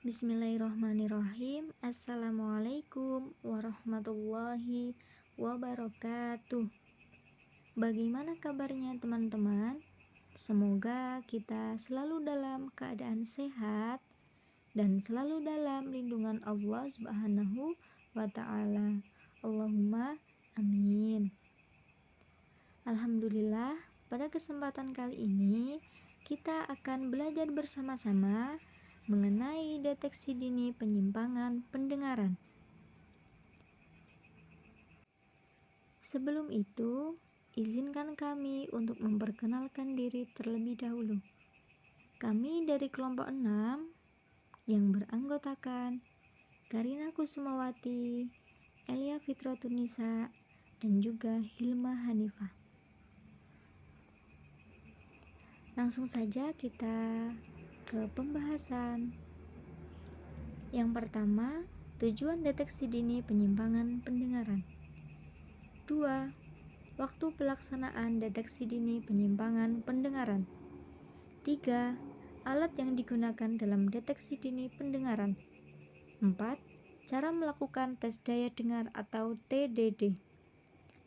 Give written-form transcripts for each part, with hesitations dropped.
Bismillahirrahmanirrahim. Assalamualaikum warahmatullahi wabarakatuh. Bagaimana kabarnya teman-teman? Semoga kita selalu dalam keadaan sehat dan selalu dalam lindungan Allah Subhanahu wa ta'ala. Allahumma amin. Alhamdulillah, pada kesempatan kali ini kita akan belajar bersama-sama mengenai deteksi dini penyimpangan pendengaran. Sebelum itu, izinkan kami untuk memperkenalkan diri terlebih dahulu. Kami dari kelompok 6 yang beranggotakan Karina Kusumawati, Elia Fitratunisa, dan juga Hilma Hanifah. Langsung saja kita ke pembahasan. Yang pertama, tujuan deteksi dini penyimpangan pendengaran. 2. Waktu pelaksanaan deteksi dini penyimpangan pendengaran. 3. Alat yang digunakan dalam deteksi dini pendengaran. 4. Cara melakukan tes daya dengar atau TDD.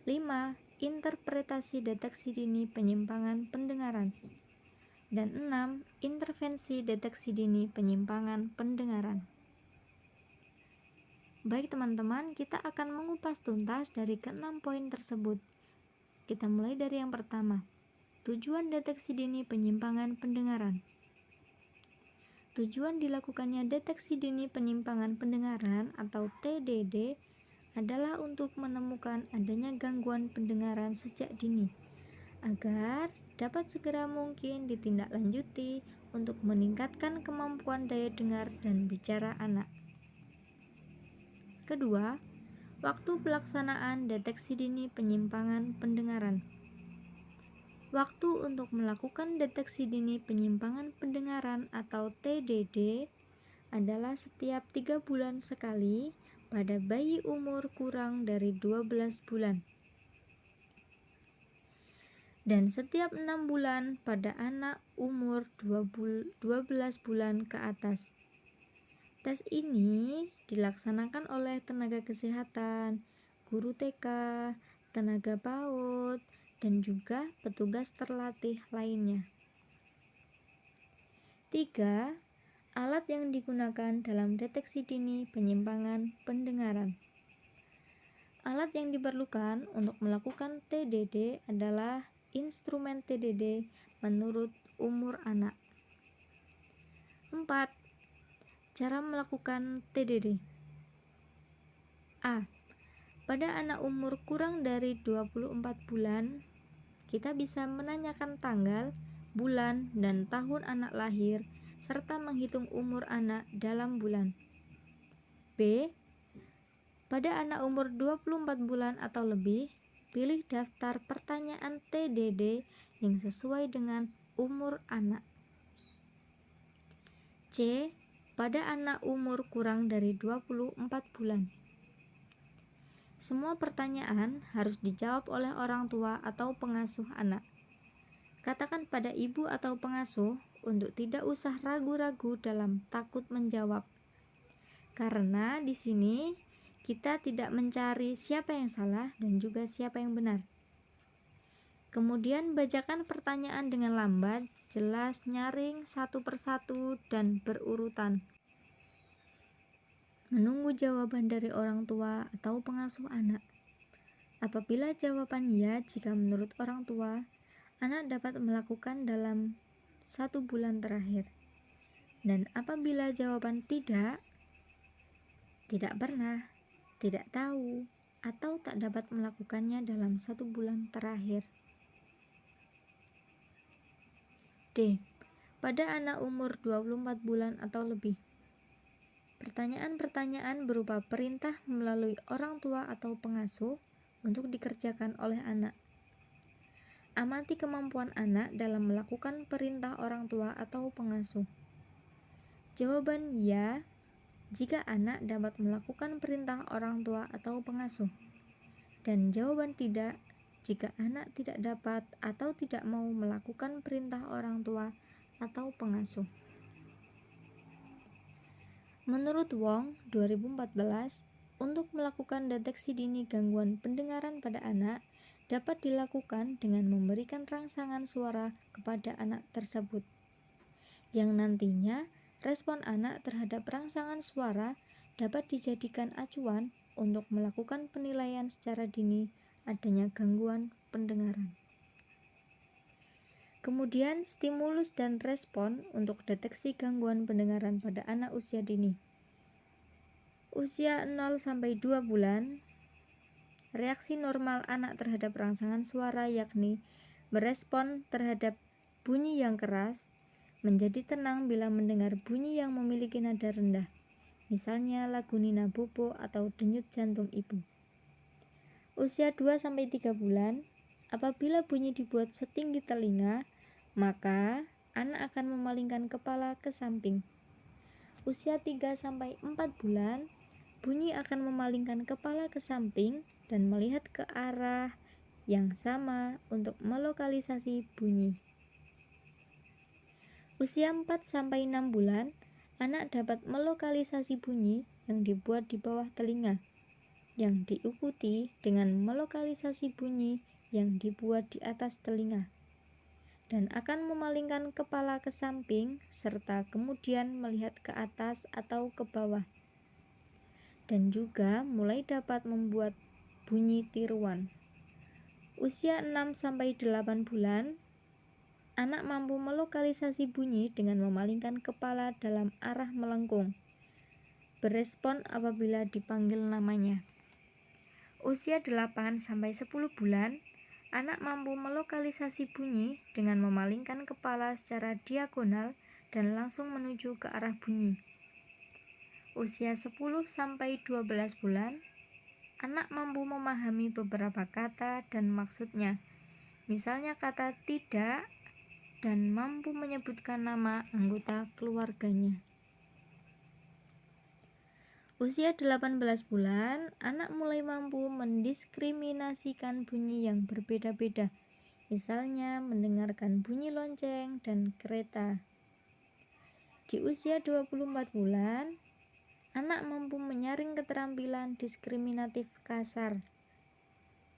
5. Interpretasi deteksi dini penyimpangan pendengaran. Dan 6. Intervensi deteksi dini penyimpangan pendengaran. Baik teman-teman, kita akan mengupas tuntas dari ke-6 poin tersebut. Kita mulai dari yang pertama, tujuan deteksi dini penyimpangan pendengaran. Tujuan dilakukannya deteksi dini penyimpangan pendengaran atau TDD adalah untuk menemukan adanya gangguan pendengaran sejak dini, agar dapat segera mungkin ditindaklanjuti untuk meningkatkan kemampuan daya dengar dan bicara anak. Kedua, waktu pelaksanaan deteksi dini penyimpangan pendengaran. Waktu untuk melakukan deteksi dini penyimpangan pendengaran atau TDD adalah setiap 3 bulan sekali pada bayi umur kurang dari 12 bulan. Dan setiap 6 bulan pada anak umur 12 bulan ke atas. Tes ini dilaksanakan oleh tenaga kesehatan, guru TK, tenaga PAUD, dan juga petugas terlatih lainnya. 3. Alat yang digunakan dalam deteksi dini penyimpangan pendengaran. Alat yang diperlukan untuk melakukan TDD adalah instrumen TDD menurut umur anak. 4. Cara melakukan TDD. A. Pada anak umur kurang dari 24 bulan, kita bisa menanyakan tanggal, bulan, dan tahun anak lahir, serta menghitung umur anak dalam bulan. B. Pada anak umur 24 bulan atau lebih, pilih daftar pertanyaan TDD yang sesuai dengan umur anak. C. Pada anak umur kurang dari 24 bulan. Semua pertanyaan harus dijawab oleh orang tua atau pengasuh anak. Katakan pada ibu atau pengasuh untuk tidak usah ragu-ragu dalam takut menjawab. Karena di sini kita tidak mencari siapa yang salah dan juga siapa yang benar. Kemudian bacakan pertanyaan dengan lambat, jelas, nyaring, satu persatu, dan berurutan. Menunggu jawaban dari orang tua atau pengasuh anak. Apabila jawaban ya jika menurut orang tua, anak dapat melakukan dalam 1 bulan terakhir. Dan apabila jawaban tidak pernah, tidak tahu, atau tak dapat melakukannya dalam 1 bulan terakhir. D. Pada anak umur 24 bulan atau lebih. Pertanyaan-pertanyaan berupa perintah melalui orang tua atau pengasuh untuk dikerjakan oleh anak. Amati kemampuan anak dalam melakukan perintah orang tua atau pengasuh. Jawaban ya jika anak dapat melakukan perintah orang tua atau pengasuh. Dan jawaban tidak jika anak tidak dapat atau tidak mau melakukan perintah orang tua atau pengasuh. Menurut Wong, 2014, untuk melakukan deteksi dini gangguan pendengaran pada anak dapat dilakukan dengan memberikan rangsangan suara kepada anak tersebut, yang nantinya respon anak terhadap rangsangan suara dapat dijadikan acuan untuk melakukan penilaian secara dini adanya gangguan pendengaran. Kemudian, stimulus dan respon untuk deteksi gangguan pendengaran pada anak usia dini. Usia 0-2 bulan, reaksi normal anak terhadap rangsangan suara yakni berespon terhadap bunyi yang keras, menjadi tenang bila mendengar bunyi yang memiliki nada rendah, misalnya lagu Nina Bobo atau denyut jantung ibu. Usia 2-3 bulan, apabila bunyi dibuat setinggi telinga, maka anak akan memalingkan kepala ke samping. Usia 3-4 bulan, bunyi akan memalingkan kepala ke samping dan melihat ke arah yang sama untuk melokalisasi bunyi. Usia 4-6 bulan, anak dapat melokalisasi bunyi yang dibuat di bawah telinga, yang diikuti dengan melokalisasi bunyi yang dibuat di atas telinga, dan akan memalingkan kepala ke samping serta kemudian melihat ke atas atau ke bawah, dan juga mulai dapat membuat bunyi tiruan. Usia 6-8 bulan, anak mampu melokalisasi bunyi dengan memalingkan kepala dalam arah melengkung, berespon apabila dipanggil namanya. Usia 8-10 bulan, anak mampu melokalisasi bunyi dengan memalingkan kepala secara diagonal dan langsung menuju ke arah bunyi. Usia 10-12 bulan, anak mampu memahami beberapa kata dan maksudnya, misalnya kata tidak, dan mampu menyebutkan nama anggota keluarganya. Usia 18 bulan, anak mulai mampu mendiskriminasikan bunyi yang berbeda-beda, misalnya mendengarkan bunyi lonceng dan kereta. Di usia 24 bulan, anak mampu menyaring keterampilan diskriminatif kasar.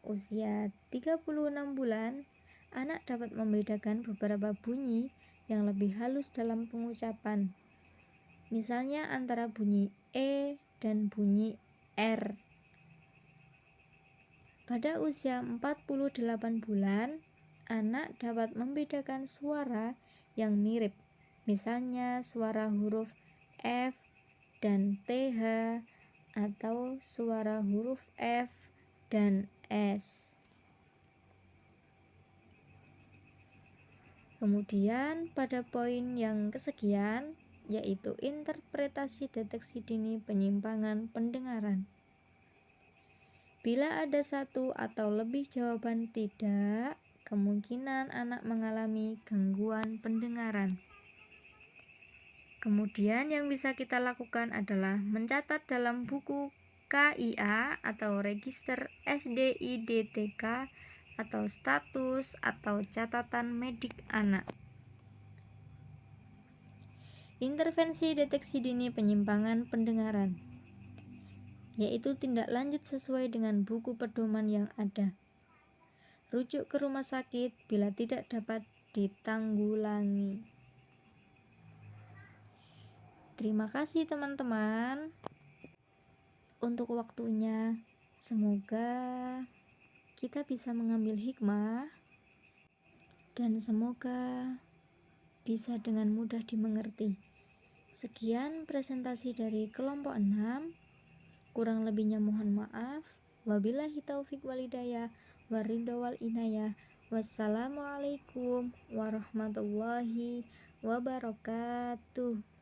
Usia 36 bulan, anak dapat membedakan beberapa bunyi yang lebih halus dalam pengucapan, misalnya antara bunyi E dan bunyi R. Pada usia 48 bulan, anak dapat membedakan suara yang mirip, misalnya suara huruf F dan TH atau suara huruf F dan S. Kemudian pada poin yang kesekian, yaitu interpretasi deteksi dini penyimpangan pendengaran. Bila ada satu atau lebih jawaban tidak, kemungkinan anak mengalami gangguan pendengaran. Kemudian yang bisa kita lakukan adalah mencatat dalam buku KIA atau Register SDIDTK atau status atau catatan medik anak. Intervensi deteksi dini penyimpangan pendengaran, yaitu tindak lanjut sesuai dengan buku pedoman yang ada. Rujuk ke rumah sakit bila tidak dapat ditanggulangi. Terima kasih teman-teman untuk waktunya. Semoga kita bisa mengambil hikmah dan semoga bisa dengan mudah dimengerti. Sekian presentasi dari kelompok 6. Kurang lebihnya mohon maaf. Wabillahi taufik walhidayah waridho wal inayah. Wassalamualaikum warahmatullahi wabarakatuh.